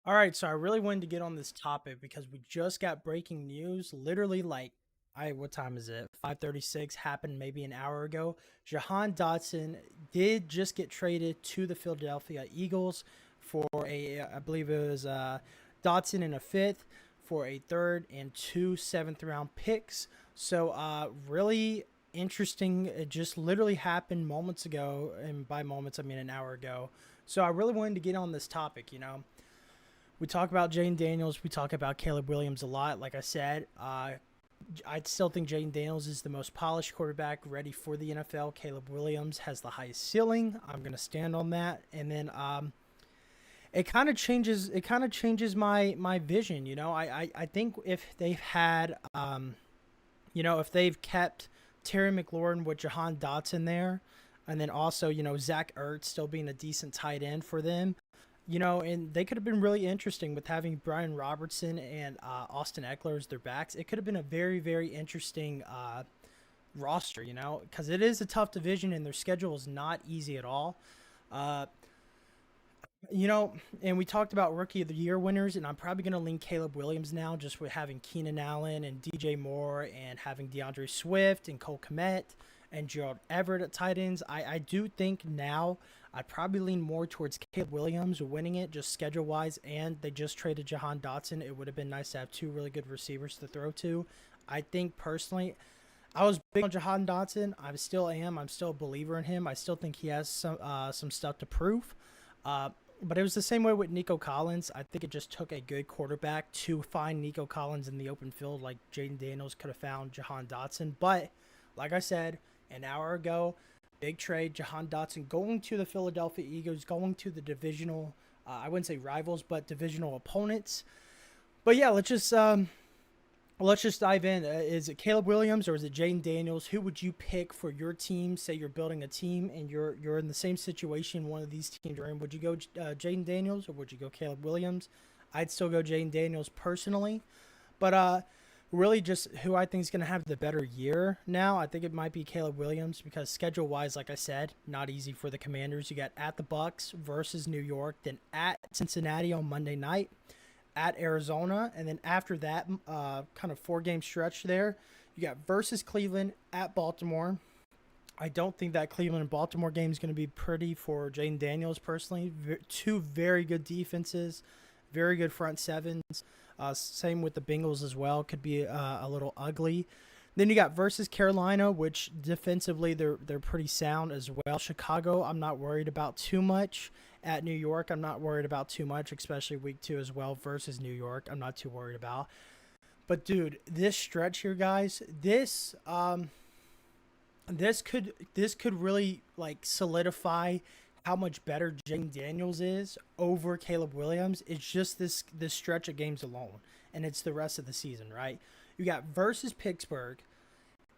All right, so I really wanted to get on this topic because we just got breaking news. Literally, like, what time is it? 5:36 happened maybe an hour ago. Jahan Dotson did just get traded to the Philadelphia Eagles for I believe it was Dotson in a fifth for a third and two seventh round picks. So, really interesting. It just literally happened moments ago, and by moments I mean an hour ago. So I really wanted to get on this topic. We talk about Jane Daniels. We talk about Caleb Williams a lot. Like I said, I still think Jane Daniels is the most polished quarterback ready for the NFL. Caleb Williams has the highest ceiling. I'm going to stand on that. And then it kind of changes. It kind of changes my vision. I think if they've had if they've kept Terry McLaurin with Jahan Dotson there, and then also Zach Ertz still being a decent tight end for them. And they could have been really interesting with having Brian Robertson and Austin Eckler as their backs. It could have been a very, very interesting roster, because it is a tough division and their schedule is not easy at all. Uh, and we talked about Rookie of the Year winners, and I'm probably going to lean Caleb Williams now, just with having Keenan Allen and DJ Moore and having DeAndre Swift and Cole Kmet and Gerald Everett at tight ends. I do think now I'd probably lean more towards Caleb Williams winning it just schedule wise, and they just traded Jahan Dotson. It would have been nice to have two really good receivers to throw to. I think personally, I was big on Jahan Dotson. I still am. I'm still a believer in him. I still think he has some stuff to prove. But it was the same way with Nico Collins. I think it just took a good quarterback to find Nico Collins in the open field, like Jaden Daniels could have found Jahan Dotson. But like I said an hour ago, big trade, Jahan Dotson going to the Philadelphia Eagles, going to the divisional, I wouldn't say rivals, but divisional opponents. But yeah, let's just dive in. Is it Caleb Williams or is it Jaden Daniels? Who would you pick for your team? Say you're building a team and you're in the same situation one of these teams are in. Would you go Jaden Daniels or would you go Caleb Williams? I'd still go Jaden Daniels personally, but really just who I think is going to have the better year now. I think it might be Caleb Williams because schedule wise, like I said, not easy for the Commanders. You got at the Bucks versus New York, then at Cincinnati on Monday night, at Arizona, and then after that, kind of 4 game stretch there, you got versus Cleveland at Baltimore. I don't think that Cleveland and Baltimore game is going to be pretty for Jaden Daniels personally. Two very good defenses, very good front sevens. Same with the Bengals as well. Could be a little ugly. Then you got versus Carolina, which defensively they're pretty sound as well. Chicago, I'm not worried about too much. At New York, I'm not worried about too much, especially week 2 as well versus New York. I'm not too worried about. But dude, this stretch here, guys, this could really like solidify how much better Jaden Daniels is over Caleb Williams. It's just this stretch of games alone, and it's the rest of the season, right? You got versus Pittsburgh,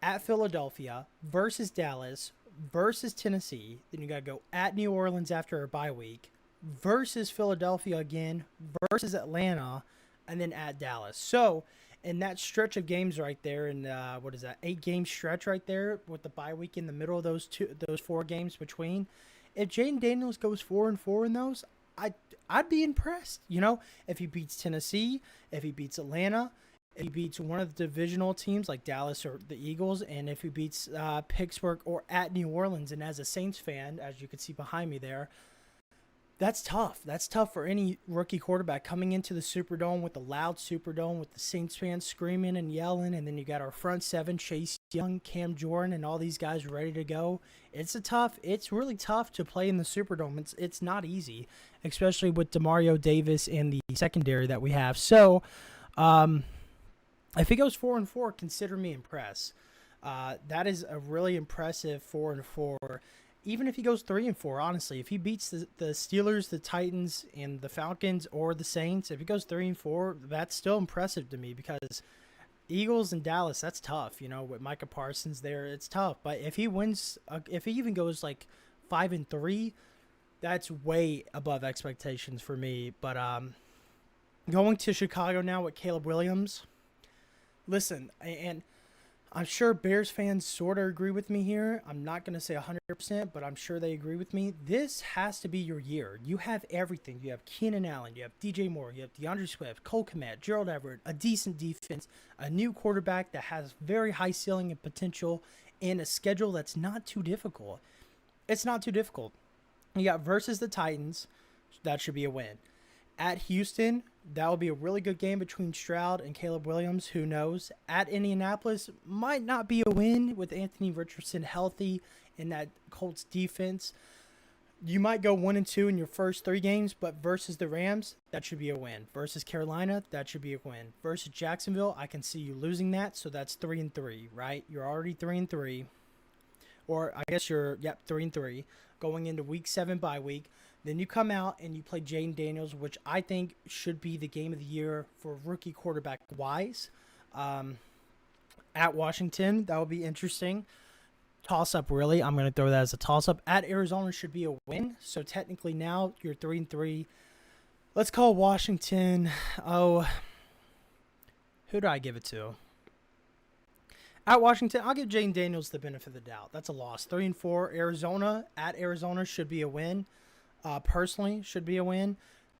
at Philadelphia, versus Dallas, versus Tennessee. Then you got to go at New Orleans after a bye week, versus Philadelphia again, versus Atlanta, and then at Dallas. So in that stretch of games right there, and what is that, 8 game stretch right there with the bye week in the middle of those 4 games between. If Jaden Daniels goes 4-4 in those, I'd be impressed. If he beats Tennessee, if he beats Atlanta, if he beats one of the divisional teams like Dallas or the Eagles, and if he beats Pittsburgh or at New Orleans. And as a Saints fan, as you can see behind me there, that's tough. That's tough for any rookie quarterback coming into the Superdome with the loud Superdome with the Saints fans screaming and yelling, and then you got our front seven: Chase Young, Cam Jordan, and all these guys ready to go. It's really tough to play in the Superdome. It's not easy, especially with Demario Davis and the secondary that we have. So, if he goes 4-4, consider me impressed. That is a really impressive 4-4. Even if he goes 3-4, honestly, if he beats the Steelers, the Titans, and the Falcons or the Saints, if he goes 3-4, that's still impressive to me because Eagles and Dallas, that's tough. With Micah Parsons there, it's tough. But if he wins, if he even goes like 5-3, that's way above expectations for me. But going to Chicago now with Caleb Williams. Listen, and I'm sure Bears fans sort of agree with me here. I'm not going to say 100%, but I'm sure they agree with me. This has to be your year. You have everything. You have Keenan Allen, you have DJ Moore, you have DeAndre Swift, Cole Kmet, Gerald Everett, a decent defense, a new quarterback that has very high ceiling and potential, and a schedule that's not too difficult. It's not too difficult. You got versus the Titans. That should be a win. At Houston, that will be a really good game between Stroud and Caleb Williams. Who knows? At Indianapolis, might not be a win with Anthony Richardson healthy in that Colts defense. You might go 1-2 in your first 3 games, but versus the Rams, that should be a win. Versus Carolina, that should be a win. Versus Jacksonville, I can see you losing that, so that's 3-3, right? You're already 3-3, or I guess you're 3-3 going into Week 7 bye week. Then you come out and you play Jaden Daniels, which I think should be the game of the year for rookie quarterback wise. At Washington, that will be interesting. Toss up, really. I'm going to throw that as a toss up. At Arizona should be a win. So technically now you're 3-3. Let's call Washington. Oh, who do I give it to? At Washington, I'll give Jaden Daniels the benefit of the doubt. That's a loss. 3-4. Arizona, at Arizona should be a win. Personally, should be a win.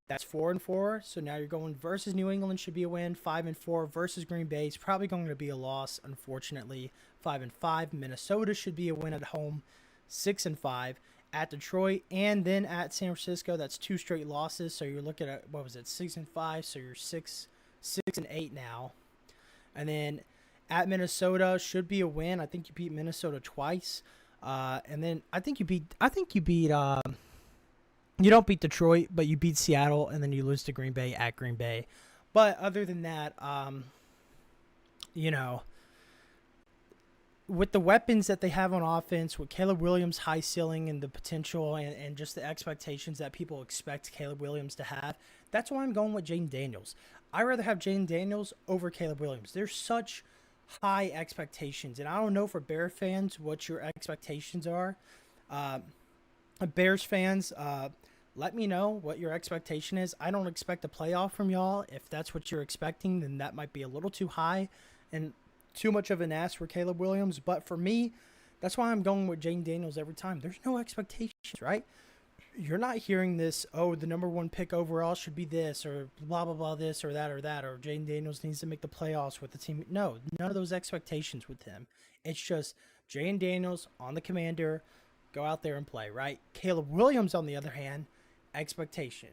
That's 4-4. So now you're going versus New England should be a win. 5-4 versus Green Bay is probably going to be a loss, unfortunately. 5-5. Minnesota should be a win at home. 6-5 at Detroit, and then at San Francisco. That's 2 straight losses. So you're looking at 6-5. So you're 6-8 now, and then at Minnesota should be a win. I think you beat Minnesota twice, and then I think you beat. You don't beat Detroit, but you beat Seattle, and then you lose to Green Bay at Green Bay. But other than that, with the weapons that they have on offense, with Caleb Williams' high ceiling and the potential and just the expectations that people expect Caleb Williams to have, that's why I'm going with Jaden Daniels. I'd rather have Jaden Daniels over Caleb Williams. There's such high expectations, and I don't know for Bear fans what your expectations are. Bears fans, let me know what your expectation is. I don't expect a playoff from y'all. If that's what you're expecting, then that might be a little too high and too much of an ask for Caleb Williams. But for me, that's why I'm going with Jaden Daniels every time. There's no expectations, right? You're not hearing this, oh, the number 1 pick overall should be this, or blah, blah, blah, this, or that, or Jaden Daniels needs to make the playoffs with the team. No, none of those expectations with him. It's just Jaden Daniels on the Commander, go out there and play, right? Caleb Williams, on the other hand, expectation.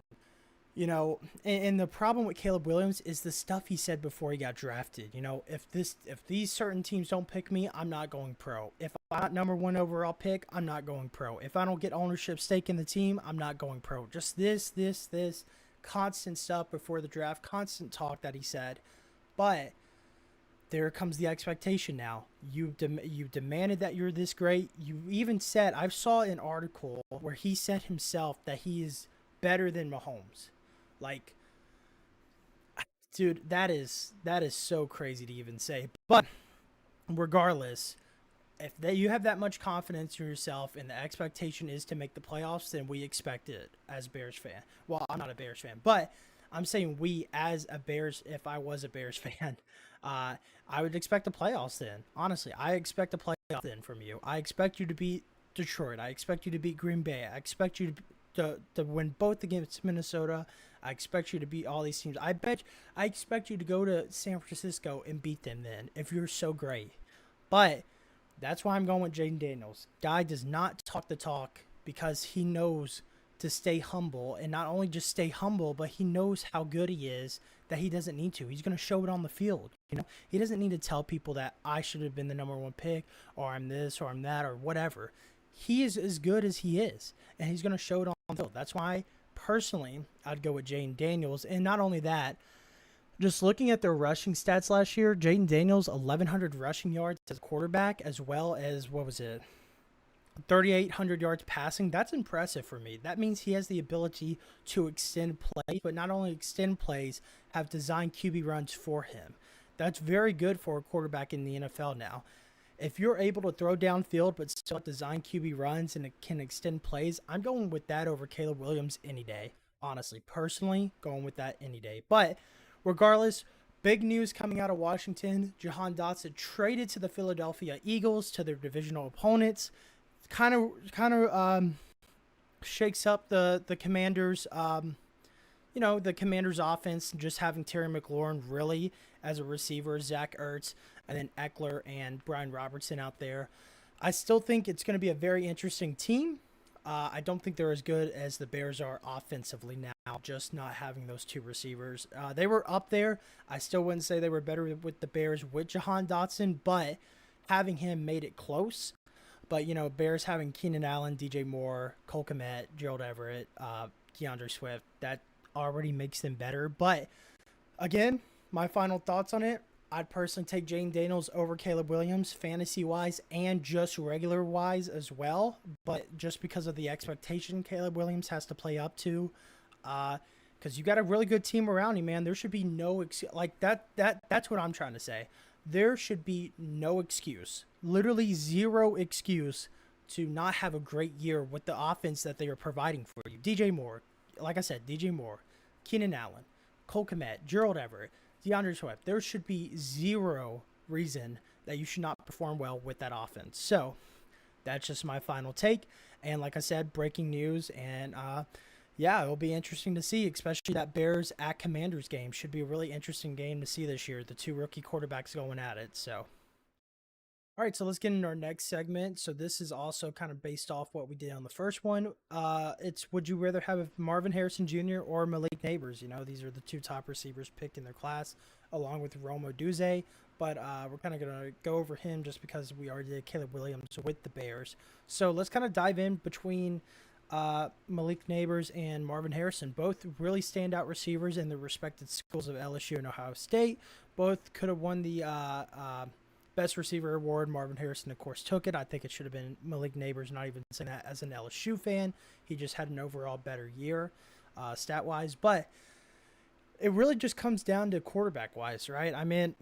And the problem with Caleb Williams is the stuff he said before he got drafted. If these certain teams don't pick me, I'm not going pro. If I'm not number 1 overall pick, I'm not going pro. If I don't get ownership stake in the team, I'm not going pro. Just this constant stuff before the draft, constant talk that he said. But there comes the expectation now. You demanded that you're this great. You even said, I saw an article where he said himself that he is better than Mahomes. Like, dude, that is so crazy to even say. But regardless, if you have that much confidence in yourself and the expectation is to make the playoffs, then we expect it as a Bears fan. Well, I'm not a Bears fan, but I'm saying we as a Bears, if I was a Bears fan, I would expect the playoffs then. Honestly, I expect a playoff then from you. I expect you to beat Detroit. I expect you to beat Green Bay. I expect you to win both against Minnesota. I expect you to beat all these teams. I expect you to go to San Francisco and beat them then if you're so great. But that's why I'm going with Jaden Daniels. Guy does not talk the talk because he knows to stay humble, and not only just stay humble, but he knows how good he is that he doesn't need to. He's going to show it on the field. He doesn't need to tell people that I should have been the number 1 pick, or I'm this, or I'm that, or whatever. He is as good as he is, and he's going to show it on the field. That's why, personally, I'd go with Jaden Daniels. And not only that, just looking at their rushing stats last year, Jaden Daniels, 1,100 rushing yards as a quarterback, as well as, 3,800 yards passing. That's impressive for me. That means he has the ability to extend plays, but not only extend plays, have designed QB runs for him. That's very good for a quarterback in the NFL now. If you're able to throw downfield but still design QB runs and it can extend plays, I'm going with that over Caleb Williams any day. Honestly, personally, going with that any day. But regardless, Big news coming out of Washington. Jahan Dotson traded to the Philadelphia Eagles, to their divisional opponents. Kind of shakes up the Commanders. The Commanders' offense, just having Terry McLaurin really as a receiver, Zach Ertz, and then Eckler and Brian Robertson out there. I still think it's going to be a very interesting team. I don't think they're as good as the Bears are offensively now, just not having those two receivers. They were up there. I still wouldn't say they were better with the Bears with Jahan Dotson, but having him made it close. But, Bears having Keenan Allen, DJ Moore, Cole Kmet, Gerald Everett, DeAndre Swift, that already makes them better. But, again, my final thoughts on it, I'd personally take Jane Daniels over Caleb Williams, fantasy-wise and just regular-wise as well. But just because of the expectation Caleb Williams has to play up to, because you got a really good team around you, man. There should be no that's what I'm trying to say. There should be no excuse, literally zero excuse, to not have a great year with the offense that they are providing for you. DJ Moore, like I said, DJ Moore, Keenan Allen, Cole Kmet, Gerald Everett, DeAndre Swift. There should be zero reason that you should not perform well with that offense. So that's just my final take. And like I said, breaking news. And it'll be interesting to see, especially that Bears at Commanders game. Should be a really interesting game to see this year. The two rookie quarterbacks going at it. So. All right, so let's get into our next segment. So this is also kind of based off what we did on the first one. It's would you rather have Marvin Harrison Jr. or Malik Nabers? These are the two top receivers picked in their class, along with Rome Odunze. But we're kind of going to go over him just because we already did Caleb Williams with the Bears. So let's kind of dive in between Malik Nabers and Marvin Harrison. Both really standout receivers in their respected schools of LSU and Ohio State. Both could have won the Best Receiver Award. Marvin Harrison, of course, took it. I think it should have been Malik Nabers, not even saying that as an LSU fan. He just had an overall better year stat-wise. But it really just comes down to quarterback-wise, right? I mean,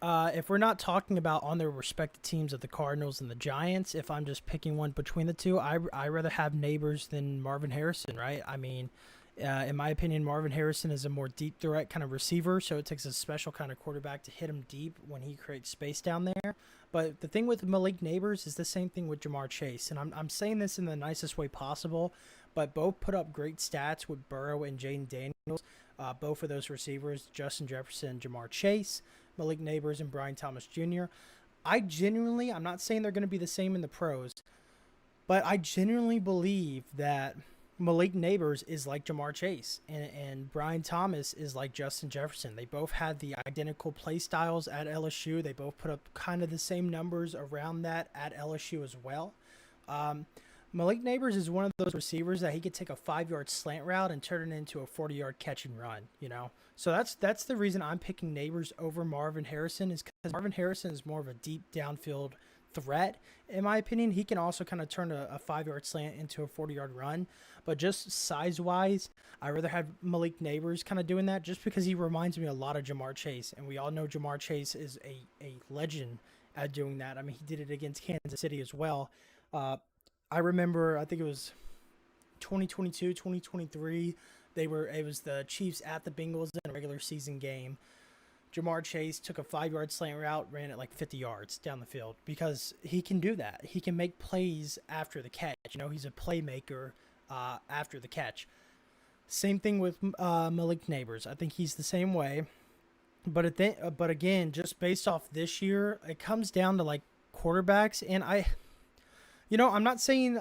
if we're not talking about on their respective teams of the Cardinals and the Giants, if I'm just picking one between the two, I rather have Nabers than Marvin Harrison, right? I mean, in my opinion, Marvin Harrison is a more deep threat kind of receiver, so it takes a special kind of quarterback to hit him deep when he creates space down there. But the thing with Malik Nabers is the same thing with Jamar Chase, and I'm saying this in the nicest way possible, but both put up great stats with Burrow and Jaden Daniels. Both of those receivers, Justin Jefferson and Jamar Chase, Malik Nabers and Brian Thomas Jr. I'm not saying they're going to be the same in the pros, but I genuinely believe that Malik Nabers is like Jamar Chase, and Brian Thomas is like Justin Jefferson. They both had the identical play styles at LSU. They both put up kind of the same numbers around that at LSU as well. Malik Nabers is one of those receivers that he could take a 5-yard slant route and turn it into a 40-yard catch and run, So that's the reason I'm picking Nabers over Marvin Harrison, is because Marvin Harrison is more of a deep downfield threat. In my opinion, he can also kind of turn a 5-yard slant into a 40-yard run. But just size-wise, I'd rather have Malik Nabers kind of doing that, just because he reminds me a lot of Jamar Chase. And we all know Jamar Chase is a legend at doing that. I mean, he did it against Kansas City as well. I remember, I think it was 2022, 2023. It was the Chiefs at the Bengals in a regular season game. Jamar Chase took a 5-yard slant route, ran it like 50 yards down the field, because he can do that. He can make plays after the catch. He's a playmaker after the catch. Same thing with Malik Nabers. I think he's the same way. But again, just based off this year, it comes down to like quarterbacks, and I'm not saying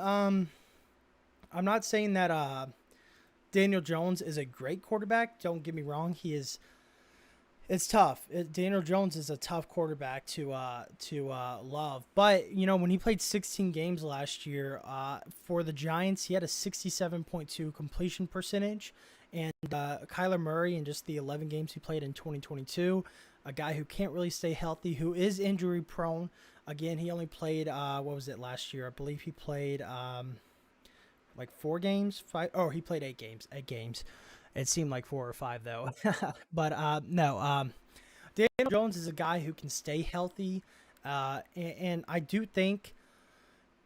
that Daniel Jones is a great quarterback. Don't get me wrong. He is. It's tough. Daniel Jones is a tough quarterback to love. But, when he played 16 games last year for the Giants, he had a 67.2 completion percentage. And Kyler Murray, in just the 11 games he played in 2022, a guy who can't really stay healthy, who is injury prone. Again, he only played, last year? I believe he played like 4 games. 5. Oh, he played 8 games. 8 games. It seemed like 4 or 5, though. But, no. Daniel Jones is a guy who can stay healthy. And I do think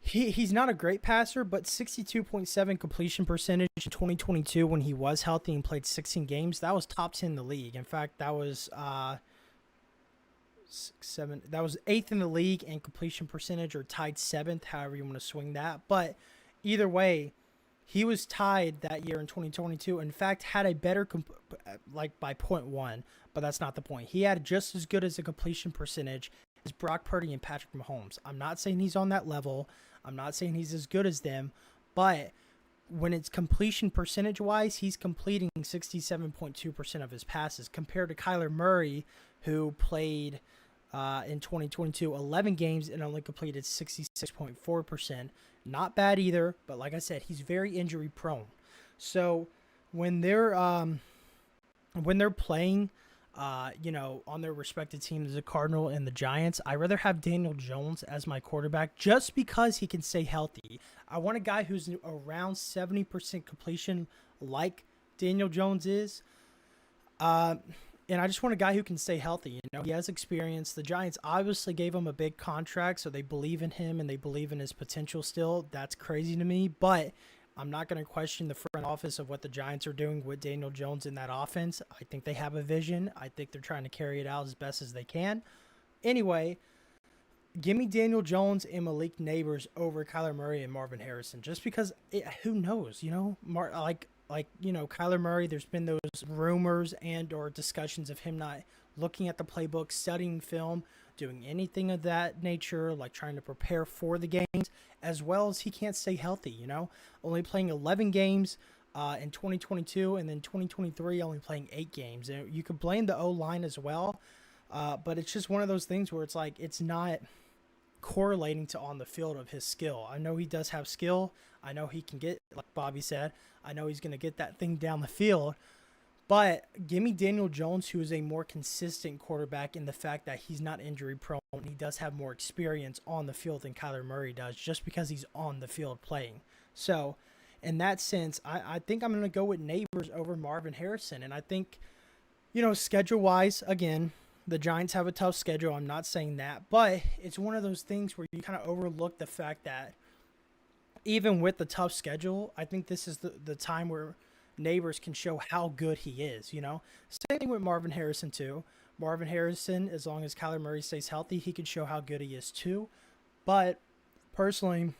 He's not a great passer, but 62.7 completion percentage in 2022 when he was healthy and played 16 games, that was top 10 in the league. In fact, that was 7. That was eighth in the league in completion percentage, or tied seventh, however you want to swing that. But either way, he was tied that year in 2022. In fact, had a better like by point one, but that's not the point. He had just as good as a completion percentage as Brock Purdy and Patrick Mahomes. I'm not saying he's on that level. I'm not saying he's as good as them, but when it's completion percentage wise, he's completing 67.2% of his passes compared to Kyler Murray, who played in 2022 11 games and only completed 66.4%. Not bad either, but like I said, he's very injury prone. So when they're playing, on their respective teams, the Cardinal and the Giants, I rather have Daniel Jones as my quarterback just because he can stay healthy. I want a guy who's around 70% completion, like Daniel Jones is. And I just want a guy who can stay healthy. He has experience. The Giants obviously gave him a big contract, so they believe in him and they believe in his potential still. That's crazy to me, but I'm not going to question the front office of what the Giants are doing with Daniel Jones in that offense. I think they have a vision. I think they're trying to carry it out as best as they can. Anyway, give me Daniel Jones and Malik Nabers over Kyler Murray and Marvin Harrison, just because who knows, Kyler Murray, there's been those rumors and or discussions of him not looking at the playbook, studying film, doing anything of that nature, like trying to prepare for the games, as well as he can't stay healthy, only playing 11 games in 2022, and then 2023 only playing 8 games. And you could blame the O-line as well, but it's just one of those things where it's like it's not correlating to on the field of his skill. I know he does have skill. I know he can get, like Bobby said, I know he's going to get that thing down the field. But give me Daniel Jones, who is a more consistent quarterback in the fact that he's not injury prone. He does have more experience on the field than Kyler Murray does, just because he's on the field playing. So in that sense, I think I'm going to go with Nabers over Marvin Harrison. And I think, schedule-wise, again, the Giants have a tough schedule. I'm not saying that. But it's one of those things where you kind of overlook the fact that even with the tough schedule, I think this is the time where Nabers can show how good he is, Same thing with Marvin Harrison, too. Marvin Harrison, as long as Kyler Murray stays healthy, he can show how good he is, too. But personally,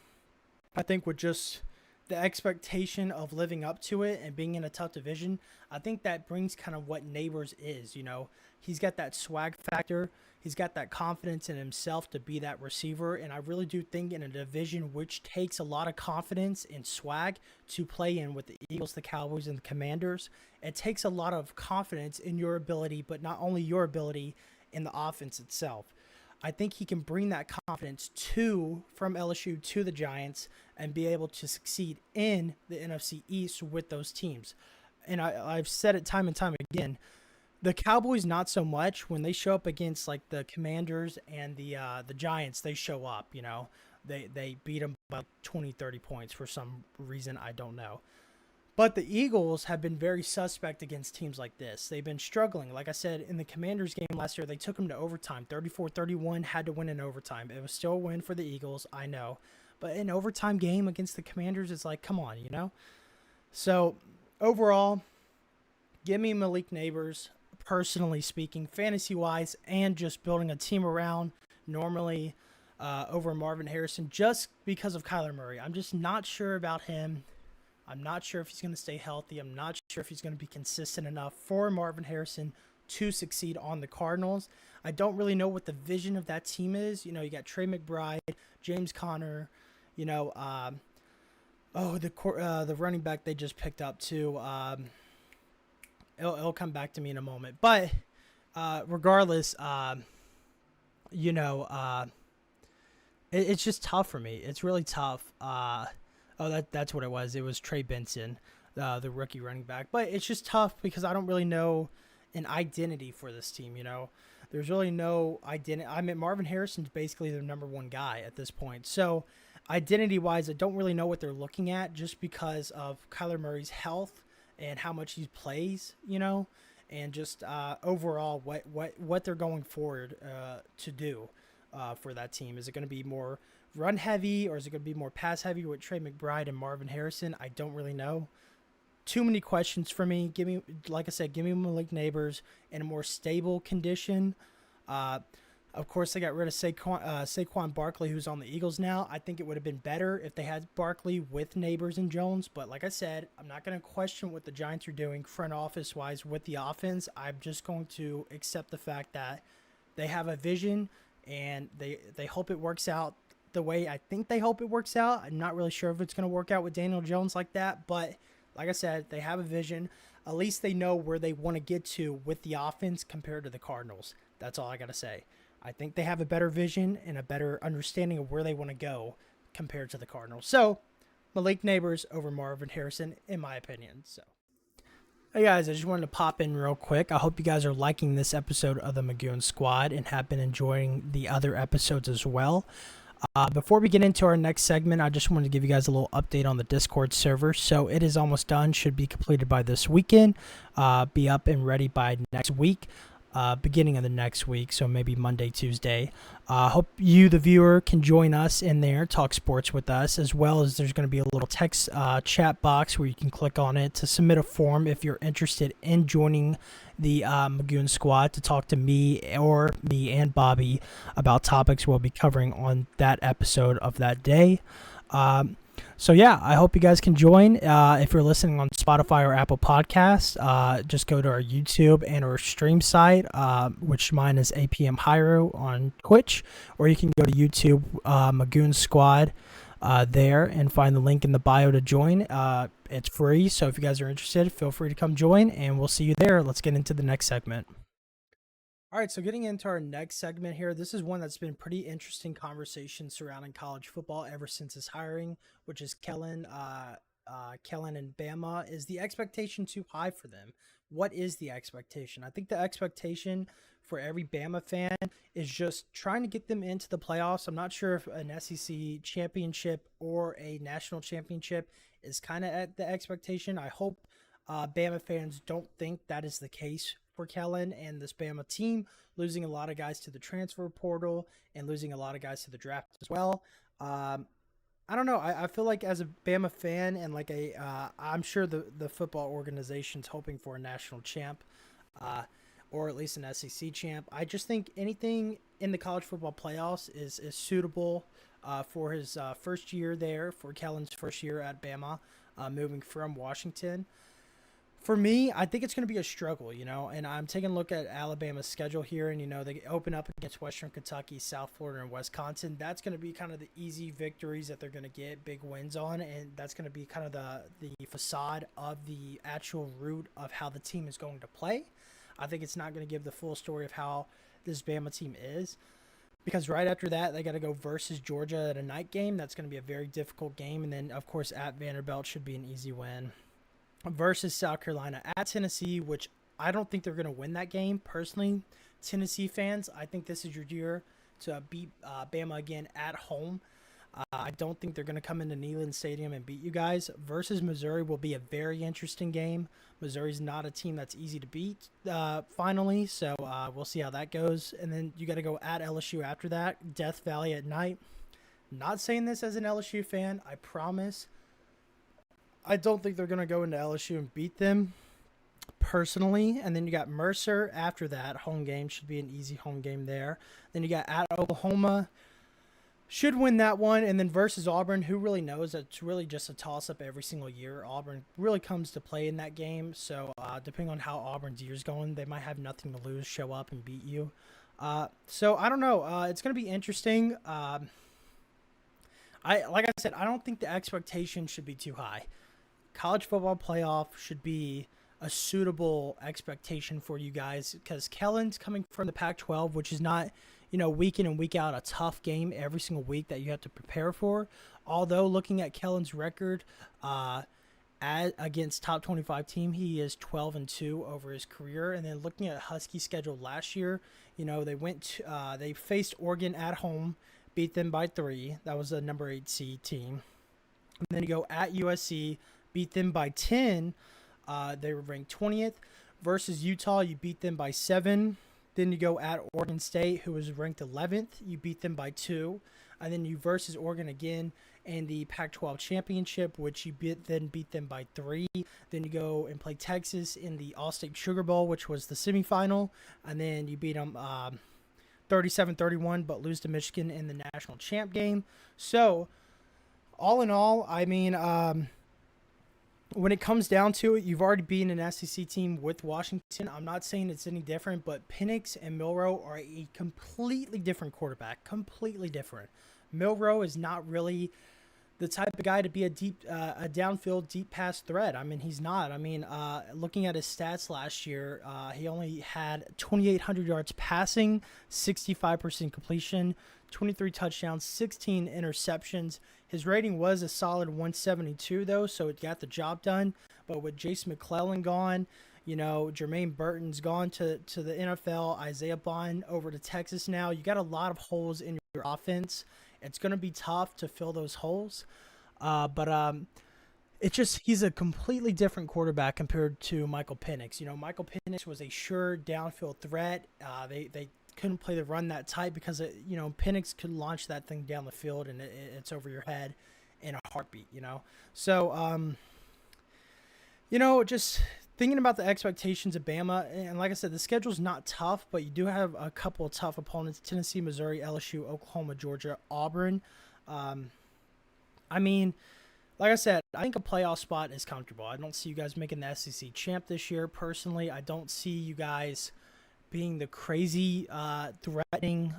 I think with just the expectation of living up to it and being in a tough division, I think that brings kind of what Nabers is, He's got that swag factor. He's got that confidence in himself to be that receiver. And I really do think in a division which takes a lot of confidence and swag to play in with the Eagles, the Cowboys, and the Commanders, it takes a lot of confidence in your ability, but not only your ability, in the offense itself. I think he can bring that confidence from LSU to the Giants and be able to succeed in the NFC East with those teams. And I've said it time and time again, the Cowboys, not so much. When they show up against like the Commanders and the Giants, they show up, They beat them by 20, 30 points for some reason I don't know. But the Eagles have been very suspect against teams like this. They've been struggling. Like I said, in the Commanders game last year, they took them to overtime. 34-31, had to win in overtime. It was still a win for the Eagles, I know. But an overtime game against the Commanders is like, come on, So, overall, give me Malik Nabers. Personally speaking, fantasy-wise, and just building a team around normally over Marvin Harrison just because of Kyler Murray. I'm just not sure about him. I'm not sure if he's going to stay healthy. I'm not sure if he's going to be consistent enough for Marvin Harrison to succeed on the Cardinals. I don't really know what the vision of that team is. You got Trey McBride, James Conner, the running back they just picked up too. It'll come back to me in a moment. But regardless, it's just tough for me. It's really tough. That's what it was. It was Trey Benson, the rookie running back. But it's just tough because I don't really know an identity for this team, There's really no identity. I mean, Marvin Harrison's basically their number one guy at this point. So identity-wise, I don't really know what they're looking at just because of Kyler Murray's health and how much he plays, and just overall what they're going forward to do for that team. Is it going to be more run heavy, or is it going to be more pass heavy with Trey McBride and Marvin Harrison? I don't really know. Too many questions for me. Like I said, give me Malik Nabers in a more stable condition. Uh, of course, they got rid of Saquon Barkley, who's on the Eagles now. I think it would have been better if they had Barkley with Nabers and Jones. But like I said, I'm not going to question what the Giants are doing front office-wise with the offense. I'm just going to accept the fact that they have a vision, and they hope it works out the way I think they hope it works out. I'm not really sure if it's going to work out with Daniel Jones like that, but like I said, they have a vision. At least they know where they want to get to with the offense compared to the Cardinals. That's all I got to say. I think they have a better vision and a better understanding of where they want to go compared to the Cardinals. So, Malik Nabers over Marvin Harrison, in my opinion. So, hey guys, I just wanted to pop in real quick. I hope you guys are liking this episode of the Magoon Squad and have been enjoying the other episodes as well. Before we get into our next segment, I just wanted to give you guys a little update on the Discord server. So it is almost done, should be completed by this weekend, be up and ready by next week, beginning of the next week, so maybe Monday, Tuesday. Hope you, the viewer, can join us in there, talk sports with us, as well as there's going to be a little text chat box where you can click on it to submit a form if you're interested in joining the Magoon Squad to talk to me and Bobby about topics we'll be covering on that episode of that day. So yeah, I hope you guys can join. If you're listening on Spotify or Apple Podcasts, just go to our YouTube and our stream site, which mine is APM Hyro on Twitch, or you can go to YouTube, Magoon Squad, there, and find the link in the bio to join. It's free, so if you guys are interested, feel free to come join, and we'll see you there. Let's get into the next segment. All right, so getting into our next segment here, this is one that's been pretty interesting conversation surrounding college football ever since his hiring, which is Kellen and Bama. Is the expectation too high for them? What is the expectation? I think the expectation for every Bama fan is just trying to get them into the playoffs. I'm not sure if an SEC championship or a national championship is kind of at the expectation. I hope Bama fans don't think that is the case for Kellen and this Bama team, losing a lot of guys to the transfer portal and losing a lot of guys to the draft as well. I don't know. I feel like as a Bama fan and like I'm sure the football organization's hoping for a national champ, or at least an SEC champ. I just think anything in the college football playoffs is suitable for his first year there, for Kellen's first year at Bama, moving from Washington. For me, I think it's going to be a struggle, and I'm taking a look at Alabama's schedule here, and, they open up against Western Kentucky, South Florida, and Wisconsin. That's going to be kind of the easy victories that they're going to get big wins on, and that's going to be kind of the facade of the actual root of how the team is going to play. I think it's not going to give the full story of how this Bama team is, because right after that, they got to go versus Georgia at a night game. That's going to be a very difficult game, and then, of course, at Vanderbilt should be an easy win. Versus South Carolina at Tennessee, which I don't think they're going to win that game. Personally, Tennessee fans, I think this is your year to beat Bama again at home. I don't think they're going to come into Neyland Stadium and beat you guys. Versus Missouri will be a very interesting game. Missouri's not a team that's easy to beat finally, so we'll see how that goes. And then you got to go at LSU after that, Death Valley at night. Not saying this as an LSU fan, I promise. I don't think they're going to go into LSU and beat them personally. And then you got Mercer after that. Home game should be an easy home game there. Then you got at Oklahoma. Should win that one. And then versus Auburn, who really knows? It's really just a toss-up every single year. Auburn really comes to play in that game. So depending on how Auburn's year's going, they might have nothing to lose, show up, and beat you. So I don't know. It's going to be interesting. Like I said, I don't think the expectation should be too high. College football playoff should be a suitable expectation for you guys, because Kellen's coming from the Pac-12, which is not, week in and week out a tough game every single week that you have to prepare for. Although looking at Kellen's record against top 25 team, he is 12-2 over his career. And then looking at Husky's schedule last year, they faced Oregon at home, beat them by 3. That was a number 8 seed team. And then you go at USC, beat them by 10. They were ranked 20th. Versus Utah, you beat them by 7. Then you go at Oregon State, who was ranked 11th. You beat them by 2. and then you versus Oregon again in the Pac-12 championship, which you then beat them by 3. Then you go and play Texas in the All-State Sugar Bowl, which was the semifinal, and then you beat them 37-31, but lose to Michigan in the national champ game. So, all in all, I mean, when it comes down to it, you've already beaten an SEC team with Washington. I'm not saying it's any different, but Penix and Milroe are a completely different quarterback. Completely different. Milroe is not really the type of guy to be a downfield, deep pass threat. I mean, he's not. I mean, looking at his stats last year, he only had 2,800 yards passing, 65% completion, 23 touchdowns, 16 interceptions. His rating was a solid 172, though, so it got the job done. But with Jace McClellan gone, Jermaine Burton's gone to the NFL, Isaiah Bond over to Texas now. You got a lot of holes in your offense. It's going to be tough to fill those holes. But it's just he's a completely different quarterback compared to Michael Penix. Michael Penix was a sure downfield threat. They couldn't play the run that tight because, Penix could launch that thing down the field and it's over your head in a heartbeat, So, just thinking about the expectations of Bama, and like I said, the schedule's not tough, but you do have a couple of tough opponents: Tennessee, Missouri, LSU, Oklahoma, Georgia, Auburn. I mean, like I said, I think a playoff spot is comfortable. I don't see you guys making the SEC champ this year. Personally, I don't see you guys being the crazy, threatening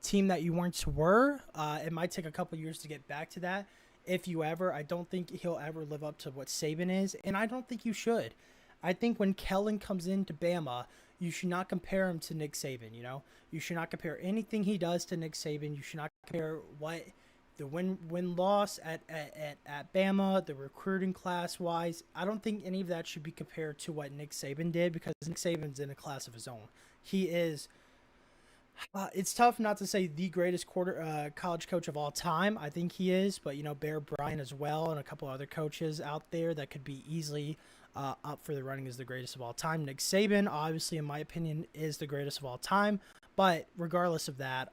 team that you once were. It might take a couple years to get back to that. If you ever, I don't think he'll ever live up to what Saban is, and I don't think you should. I think when Kellen comes into Bama, you should not compare him to Nick Saban, You should not compare anything he does to Nick Saban. You should not compare what the win-loss at Bama, the recruiting class-wise. I don't think any of that should be compared to what Nick Saban did, because Nick Saban's in a class of his own. He is it's tough not to say the greatest college coach of all time. I think he is, but Bear Bryant as well, and a couple other coaches out there that could be easily up for the running as the greatest of all time. Nick Saban, obviously, in my opinion, is the greatest of all time. But regardless of that,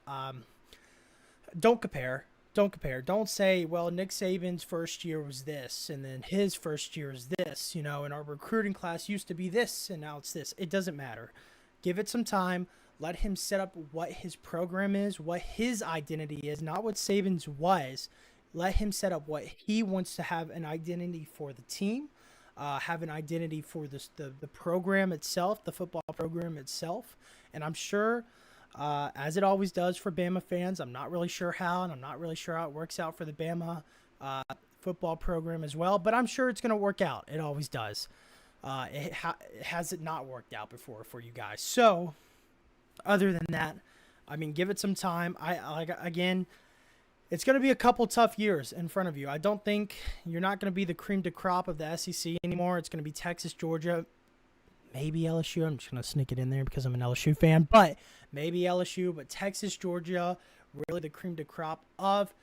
don't compare. Don't compare. Don't say, well, Nick Saban's first year was this, and then his first year is this, and our recruiting class used to be this, and now it's this. It doesn't matter. Give it some time. Let him set up what his program is, what his identity is, not what Saban's was. Let him set up what he wants to have an identity for the team, have an identity for the program itself, the football program itself. And I'm sure, as it always does for Bama fans, I'm not really sure how, and I'm not really sure how it works out for the Bama football program as well, but I'm sure it's going to work out. It always does. Has it not worked out before for you guys? So, other than that, I mean, give it some time. Again, it's going to be a couple tough years in front of you. I don't think you're not going to be the cream de crop of the SEC anymore. It's going to be Texas, Georgia, maybe LSU. I'm just going to sneak it in there because I'm an LSU fan, but maybe LSU, but Texas, Georgia, really the cream de crop of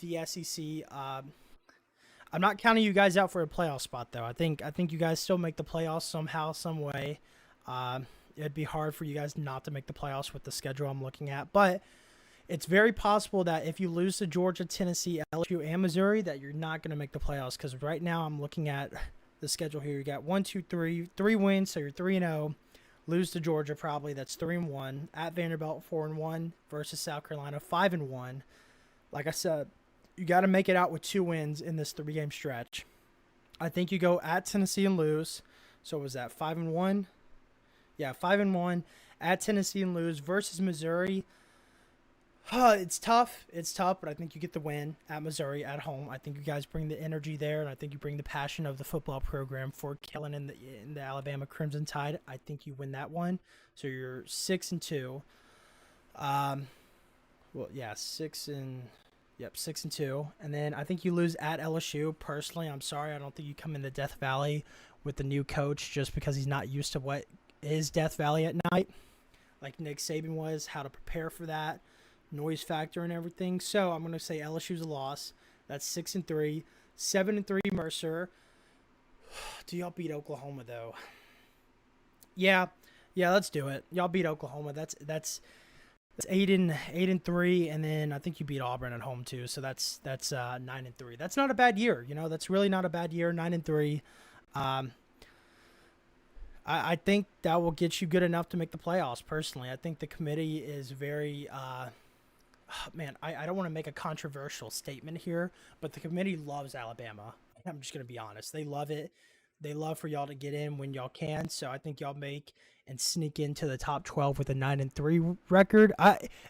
the SEC. I'm not counting you guys out for a playoff spot, though. I think you guys still make the playoffs somehow, some way. It'd be hard for you guys not to make the playoffs with the schedule I'm looking at. But it's very possible that if you lose to Georgia, Tennessee, LSU, and Missouri, that you're not going to make the playoffs. Because right now I'm looking at the schedule here. You got 1, 2, 3 wins, so you're 3-0. Lose to Georgia probably. That's 3-1. At Vanderbilt, 4-1 versus South Carolina, 5-1. Like I said, you got to make it out with 2 wins in this 3-game stretch. I think you go at Tennessee and lose. So was that 5-1? Yeah, 5-1 at Tennessee and lose versus Missouri. It's tough. It's tough, but I think you get the win at Missouri at home. I think you guys bring the energy there, and I think you bring the passion of the football program for killing in the Alabama Crimson Tide. I think you win that one. So you're 6-2. Well, yeah, 6-2. And then I think you lose at LSU. Personally, I'm sorry. I don't think you come in the Death Valley with the new coach just because he's not used to what is Death Valley at night, like Nick Saban was, how to prepare for that, noise factor and everything. So I'm going to say LSU's a loss. That's 6-3. 7-3 Mercer. Do y'all beat Oklahoma, though? Yeah, let's do it. Y'all beat Oklahoma. That's It's 8-3, and then I think you beat Auburn at home too. So that's 9-3. That's not a bad year. That's really not a bad year. 9-3. Um, I think that will get you good enough to make the playoffs. Personally, I think the committee is very. Man, I don't want to make a controversial statement here, but the committee loves Alabama. I'm just gonna be honest. They love it. They love for y'all to get in when y'all can. So I think y'all make and sneak into the top 12 with a 9-3 record.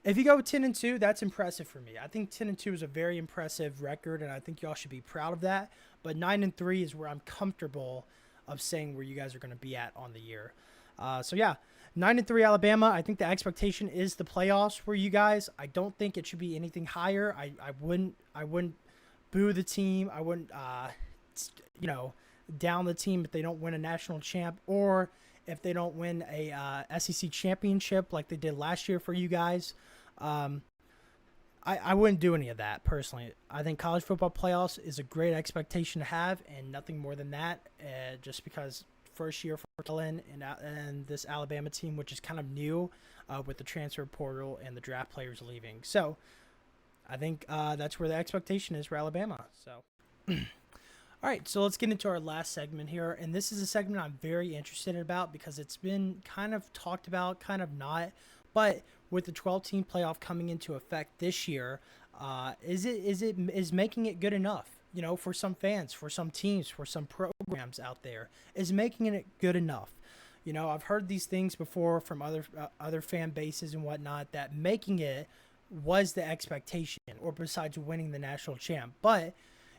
If you go 10-2, that's impressive for me. I think 10-2 is a very impressive record, and I think y'all should be proud of that. But 9-3 is where I'm comfortable of saying where you guys are going to be at on the year. So yeah, 9-3 Alabama. I think the expectation is the playoffs for you guys. I don't think it should be anything higher. I wouldn't boo the team. I wouldn't down the team if they don't win a national champ, or if they don't win a SEC championship like they did last year for you guys. I wouldn't do any of that personally. I think college football playoffs is a great expectation to have, and nothing more than that. Just because first year for Kellen and this Alabama team, which is kind of new with the transfer portal and the draft players leaving. So I think that's where the expectation is for Alabama. So. All right, so let's get into our last segment here, and this is a segment I'm very interested about because it's been kind of talked about, kind of not, but with the 12-team playoff coming into effect this year, is making it good enough? For some fans, for some teams, for some programs out there, is making it good enough? I've heard these things before from other fan bases and whatnot, that making it was the expectation, or besides winning the national champ, but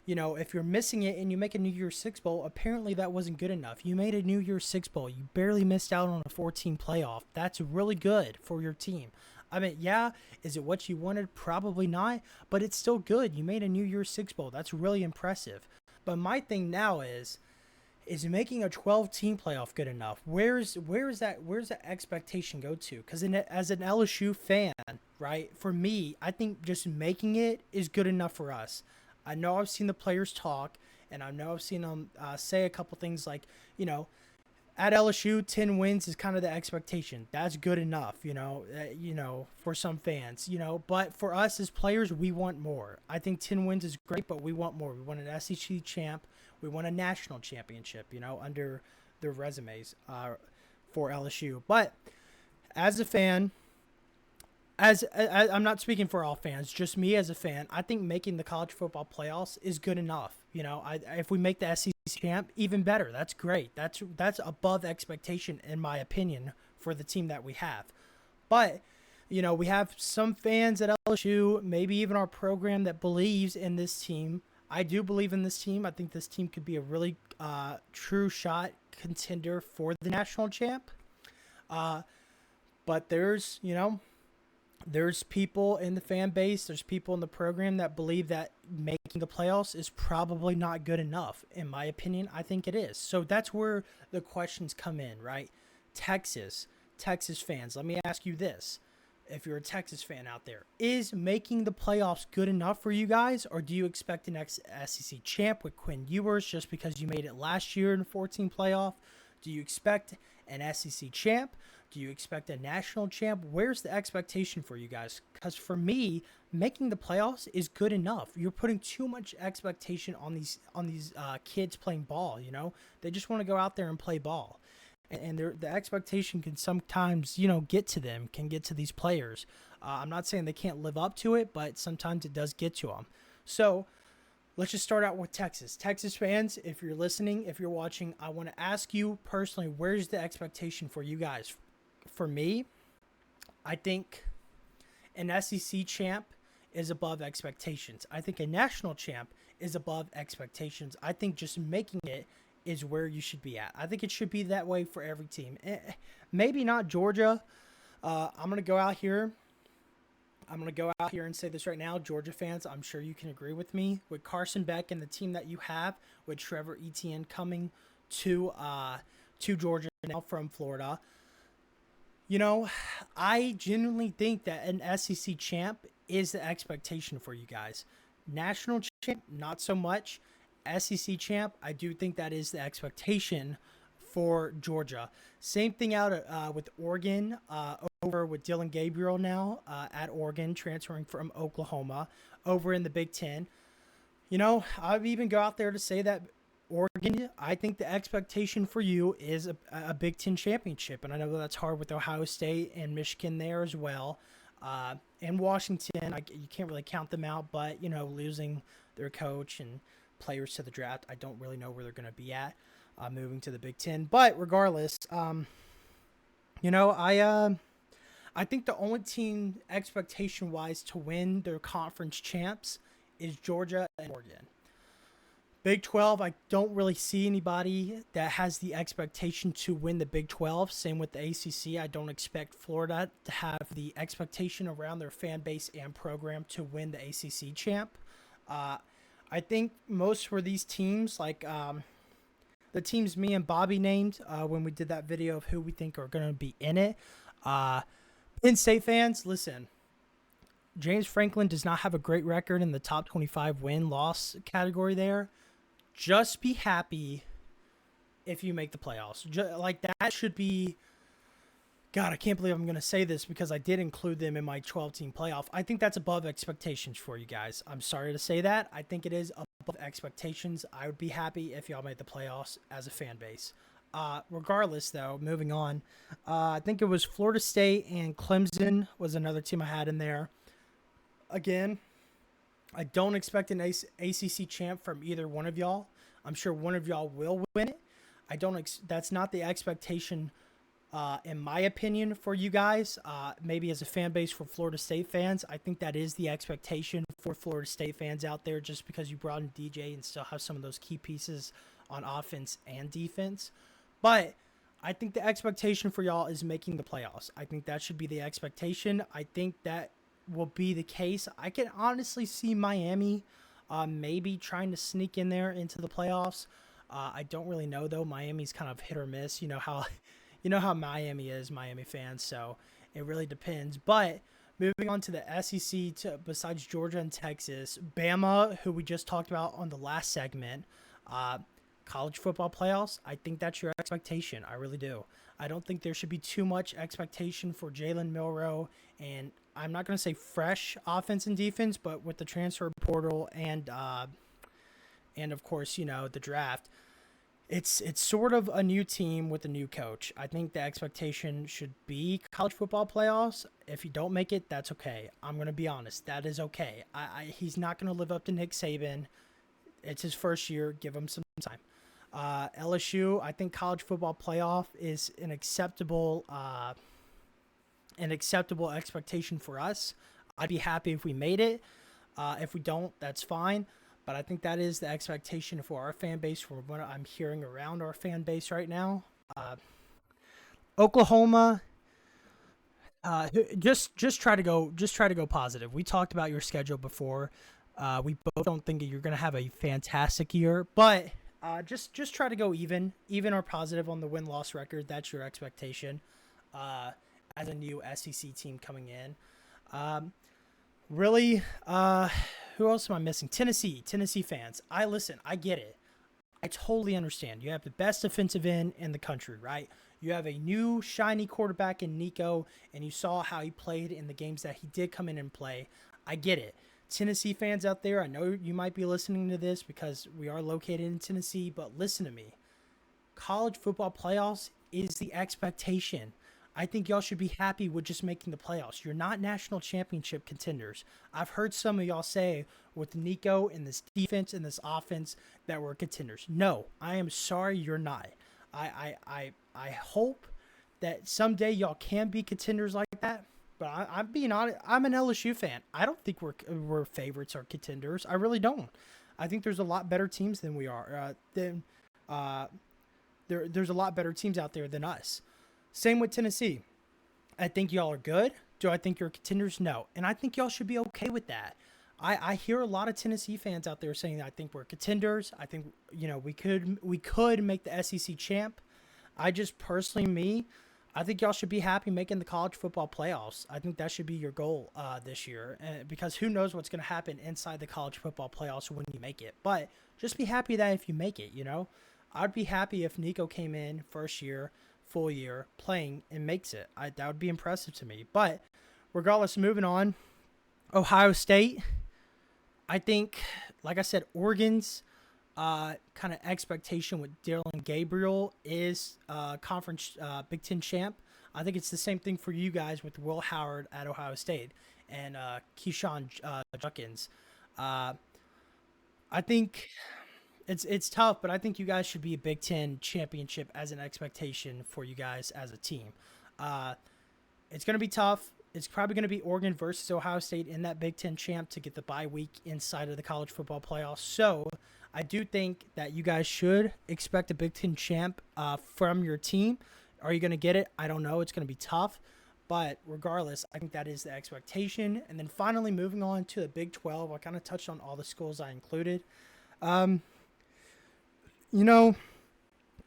if you're missing it and you make a New Year's Six Bowl, apparently that wasn't good enough. You made a New Year's Six Bowl. You barely missed out on a 14 playoff. That's really good for your team. I mean, yeah, is it what you wanted? Probably not, but it's still good. You made a New Year's Six Bowl. That's really impressive. But my thing now is making a 12-team playoff good enough? Where's that expectation go to? Because as an LSU fan, right, for me, I think just making it is good enough for us. I know I've seen the players talk, and I know I've seen them say a couple things like, at LSU, 10 wins is kind of the expectation. That's good enough, for some fans, But for us as players, we want more. I think 10 wins is great, but we want more. We want an SEC champ. We want a national championship, under their resumes for LSU. But as a fan, I'm not speaking for all fans, just me as a fan, I think making the college football playoffs is good enough. If we make the SEC champ, even better. That's great. That's above expectation, in my opinion, for the team that we have. But, we have some fans at LSU, maybe even our program, that believes in this team. I do believe in this team. I think this team could be a really true shot contender for the national champ. But there's people in the fan base, there's people in the program that believe that making the playoffs is probably not good enough. In my opinion, I think it is. So that's where the questions come in, right? Texas fans, let me ask you this. If you're a Texas fan out there, is making the playoffs good enough for you guys, or do you expect an SEC champ with Quinn Ewers just because you made it last year in the 14 playoff? Do you expect an SEC champ? Do you expect a national champ? Where's the expectation for you guys? Because for me, making the playoffs is good enough. You're putting too much expectation on these kids playing ball. They just want to go out there and play ball, and the expectation can sometimes get to them, can get to these players. I'm not saying they can't live up to it, but sometimes it does get to them. So let's just start out with Texas. Texas fans, if you're listening, if you're watching, I want to ask you personally, where's the expectation for you guys? For me, I think an SEC champ is above expectations. I think a national champ is above expectations. I think just making it is where you should be at. I think it should be that way for every team. Maybe not Georgia. I'm going to go out here and say this right now. Georgia fans, I'm sure you can agree with me. With Carson Beck and the team that you have, with Trevor Etienne coming to Georgia now from Florida, I genuinely think that an SEC champ is the expectation for you guys. National champ, not so much. SEC champ, I do think that is the expectation for Georgia. Same thing out with Oregon, over with Dylan Gabriel now at Oregon, transferring from Oklahoma over in the Big Ten. I would even go out there to say that Oregon, I think the expectation for you is a Big Ten championship. And I know that's hard with Ohio State and Michigan there as well. And Washington, you can't really count them out, but, losing their coach and players to the draft, I don't really know where they're going to be at moving to the Big Ten. But regardless, I think the only team expectation-wise to win their conference champs is Georgia and Oregon. Big 12, I don't really see anybody that has the expectation to win the Big 12. Same with the ACC. I don't expect Florida to have the expectation around their fan base and program to win the ACC champ. I think most for these teams, like the teams me and Bobby named when we did that video of who we think are going to be in it. Penn State fans, listen. James Franklin does not have a great record in the top 25 win-loss category there. Just be happy if you make the playoffs. That should be... God, I can't believe I'm going to say this because I did include them in my 12-team playoff. I think that's above expectations for you guys. I'm sorry to say that. I think it is above expectations. I would be happy if y'all made the playoffs as a fan base. Regardless, though, moving on, I think it was Florida State and Clemson was another team I had in there. Again, I don't expect an ACC champ from either one of y'all. I'm sure one of y'all will win it. That's not the expectation, in my opinion, for you guys. Maybe as a fan base for Florida State fans, I think that is the expectation for Florida State fans out there, just because you brought in DJ and still have some of those key pieces on offense and defense. But I think the expectation for y'all is making the playoffs. I think that should be the expectation. I think that will be the case. I can honestly see Miami maybe trying to sneak in there into the playoffs. I don't really know, though. Miami's kind of hit or miss. You know how Miami is, Miami fans, so it really depends. But moving on to the SEC, besides Georgia and Texas, Bama, who we just talked about on the last segment, college football playoffs, I think that's your expectation. I really do. I don't think there should be too much expectation for Jalen Milroe, and I'm not going to say fresh offense and defense, but with the transfer portal and of course, the draft, it's sort of a new team with a new coach. I think the expectation should be college football playoffs. If you don't make it, that's okay. I'm going to be honest. That is okay. He's not going to live up to Nick Saban. It's his first year. Give him some time. LSU, I think college football playoff is an acceptable expectation for us. I'd be happy if we made it. If we don't, that's fine. But I think that is the expectation for our fan base, from what I'm hearing around our fan base right now. Oklahoma, just try to go positive. We talked about your schedule before. We both don't think you're going to have a fantastic year, but just try to go even or positive on the win-loss record. That's your expectation as a new SEC team coming in. Really, who else am I missing? Tennessee fans. I get it. I totally understand. You have the best defensive end in the country, right? You have a new shiny quarterback in Nico, and you saw how he played in the games that he did come in and play. I get it. Tennessee fans out there, I know you might be listening to this because we are located in Tennessee, but listen to me. College football playoffs is the expectation. I think y'all should be happy with just making the playoffs. You're not national championship contenders. I've heard some of y'all say with Nico and this defense and this offense that we're contenders. No, I am sorry you're not. I hope that someday y'all can be contenders like that. But I'm being honest. I'm an LSU fan. I don't think we're favorites or contenders. I really don't. I think there's a lot better teams than we are. There's a lot better teams out there than us. Same with Tennessee. I think y'all are good. Do I think you're contenders? No. And I think y'all should be okay with that. I hear a lot of Tennessee fans out there saying that I think we're contenders. I think we could make the SEC champ. I just personally, I think y'all should be happy making the college football playoffs. I think that should be your goal this year, because who knows what's going to happen inside the college football playoffs when you make it. But just be happy that if you make it, I'd be happy if Nico came in first year, full year, playing and makes it. That would be impressive to me. But regardless, moving on, Ohio State. I think, like I said, Oregon's kind of expectation with Dylan Gabriel is conference Big Ten champ. I think it's the same thing for you guys with Will Howard at Ohio State and Keyshawn Junkins. Uh, I think it's tough, but I think you guys should be a Big Ten championship as an expectation for you guys as a team. Uh, it's going to be tough. It's probably going to be Oregon versus Ohio State in that Big Ten champ to get the bye week inside of the college football playoffs. So I do think that you guys should expect a Big Ten champ from your team. Are you going to get it? I don't know. It's going to be tough. But regardless, I think that is the expectation. And then finally, moving on to the Big 12, I kind of touched on all the schools I included. Um, you know,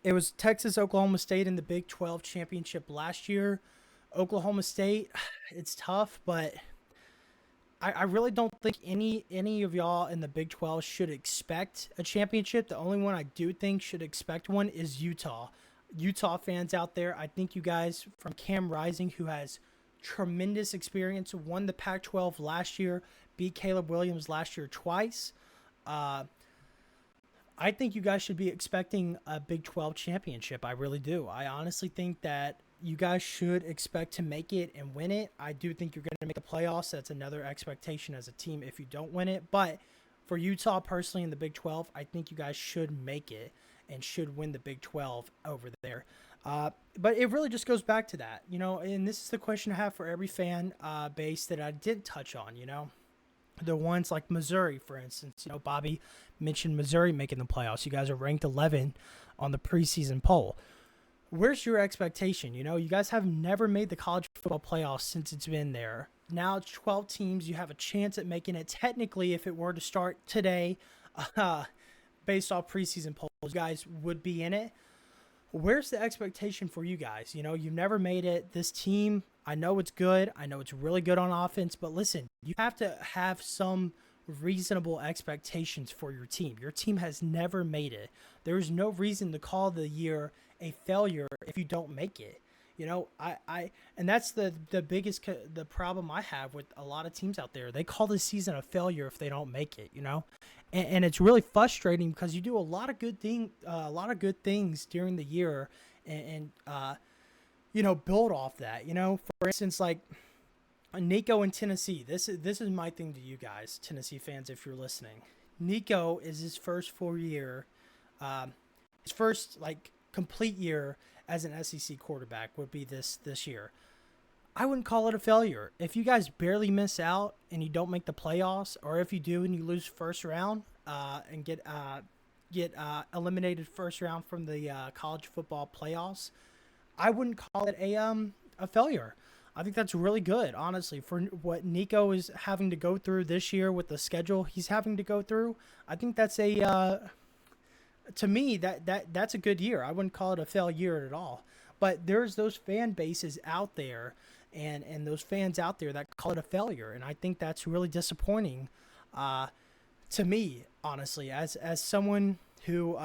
it was Texas, Oklahoma State in the Big 12 championship last year. Oklahoma State, it's tough, but I really don't think any of y'all in the Big 12 should expect a championship. The only one I do think should expect one is Utah. Utah fans out there, I think you guys from Cam Rising, who has tremendous experience, won the Pac-12 last year, beat Caleb Williams last year twice. Uh, I think you guys should be expecting a Big 12 championship. I really do. I honestly think that you guys should expect to make it and win it. I do think you're going to make the playoffs. That's another expectation as a team if you don't win it. But for Utah personally in the Big 12, I think you guys should make it and should win the Big 12 over there. But it really just goes back to that, and this is the question I have for every fan base that I did touch on, the ones like Missouri, for instance. Bobby mentioned Missouri making the playoffs. You guys are ranked 11 on the preseason poll. Where's your expectation? You guys have never made the college football playoffs since it's been there. Now it's 12 teams. You have a chance at making it. Technically, if it were to start today, based off preseason polls, you guys would be in it. Where's the expectation for you guys? You've never made it. This team, I know it's good. I know it's really good on offense. But listen, you have to have some reasonable expectations for your team. Your team has never made it. There's no reason to call the year a failure if you don't make it. And that's the biggest the problem I have with a lot of teams out there. They call this season a failure if they don't make it. And it's really frustrating because you do a lot of good things during the year, and build off that. For instance, like Nico in Tennessee. This is my thing to you guys, Tennessee fans, if you're listening. Nico is his first full year, his first complete year as an SEC quarterback would be this year. I wouldn't call it a failure. If you guys barely miss out and you don't make the playoffs, or if you do and you lose first round and get eliminated first round from the college football playoffs, I wouldn't call it a failure. I think that's really good, honestly, for what Nico is having to go through this year with the schedule he's having to go through. I think that's to me, that's a good year. I wouldn't call it a failure at all. But there's those fan bases out there and those fans out there that call it a failure. And I think that's really disappointing to me, honestly, as someone who,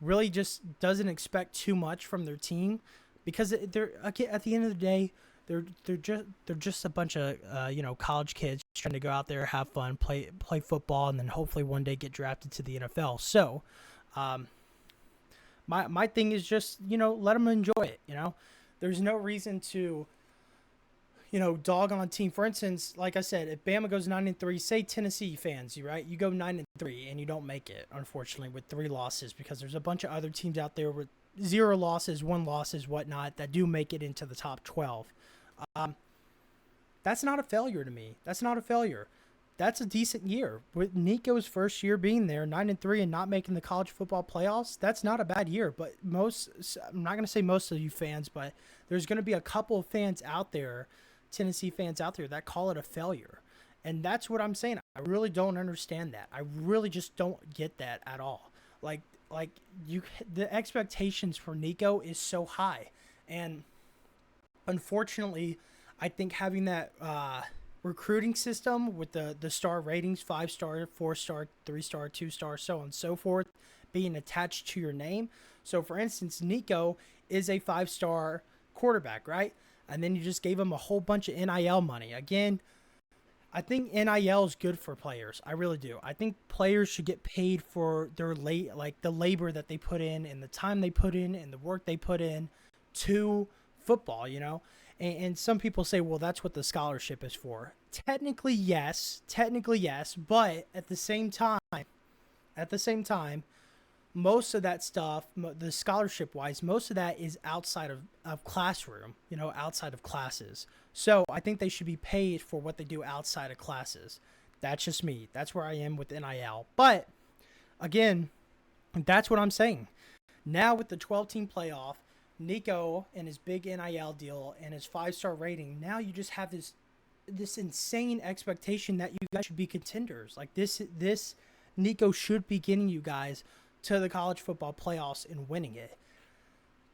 really just doesn't expect too much from their team, because they're at the end of the day, they're just a bunch of college kids trying to go out there, have fun, play football, and then hopefully one day get drafted to the NFL. So, my thing is just let them enjoy it. There's no reason to dog on a team. For instance, like I said, if Bama goes 9-3, say Tennessee fans, you go 9-3 and you don't make it, unfortunately, with 3 losses, because there's a bunch of other teams out there with 0 losses, 1 losses, whatnot, that do make it into the top 12. That's not a failure to me. That's not a failure. That's a decent year. With Nico's first year being there, 9-3 and not making the college football playoffs, that's not a bad year. But I'm not going to say most of you fans, but there's going to be a couple of fans out there, Tennessee fans out there, that call it a failure. And that's what I'm saying. I really don't understand that. I really just don't get that at all. The expectations for Nico is so high. And unfortunately, I think having that recruiting system with the star ratings, 5-star, 4-star, 3-star, 2-star, so on and so forth, being attached to your name. So for instance, Nico is a 5-star quarterback, right? And then you just gave him a whole bunch of NIL money. Again, I think NIL is good for players. I really do. I think players should get paid for their the labor that they put in and the time they put in and the work they put in to football, you know? And some people say, well, that's what the scholarship is for. Technically, yes. But at the same time, most of that stuff, the scholarship wise, most of that is outside of classroom, you know, outside of classes. So I think they should be paid for what they do outside of classes. That's just me. That's where I am with NIL. But again, that's what I'm saying. Now with the 12-team playoff, Nico and his big NIL deal and his 5-star rating, now you just have this insane expectation that you guys should be contenders. Like this Nico should be getting you guys to the college football playoffs and winning it.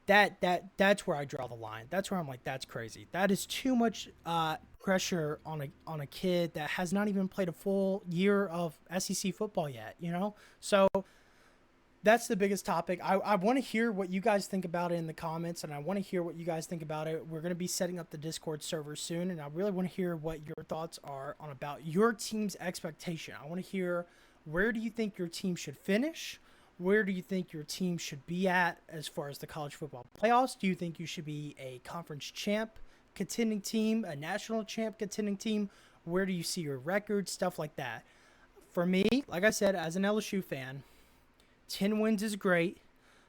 That's where I draw the line. That's where I'm like, that's crazy. That is too much pressure on a kid that has not even played a full year of SEC football yet, you know? So that's the biggest topic. I want to hear what you guys think about it in the comments, and I want to hear what you guys think about it. We're going to be setting up the Discord server soon, and I really want to hear what your thoughts are on about your team's expectation. I want to hear, where do you think your team should finish? Where do you think your team should be at as far as the college football playoffs? Do you think you should be a conference champ contending team, a national champ contending team? Where do you see your record? Stuff like that. For me, like I said, as an LSU fan, 10 wins is great.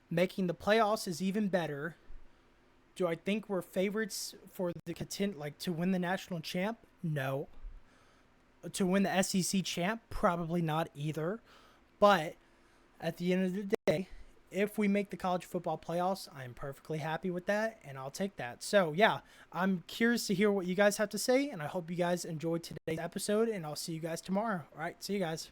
Making the playoffs is even better. Do I think we're favorites for the to win the national champ? No. To win the SEC champ? Probably not either. But at the end of the day, if we make the college football playoffs, I'm perfectly happy with that, and I'll take that. So, yeah, I'm curious to hear what you guys have to say, and I hope you guys enjoyed today's episode, and I'll see you guys tomorrow. All right, see you guys.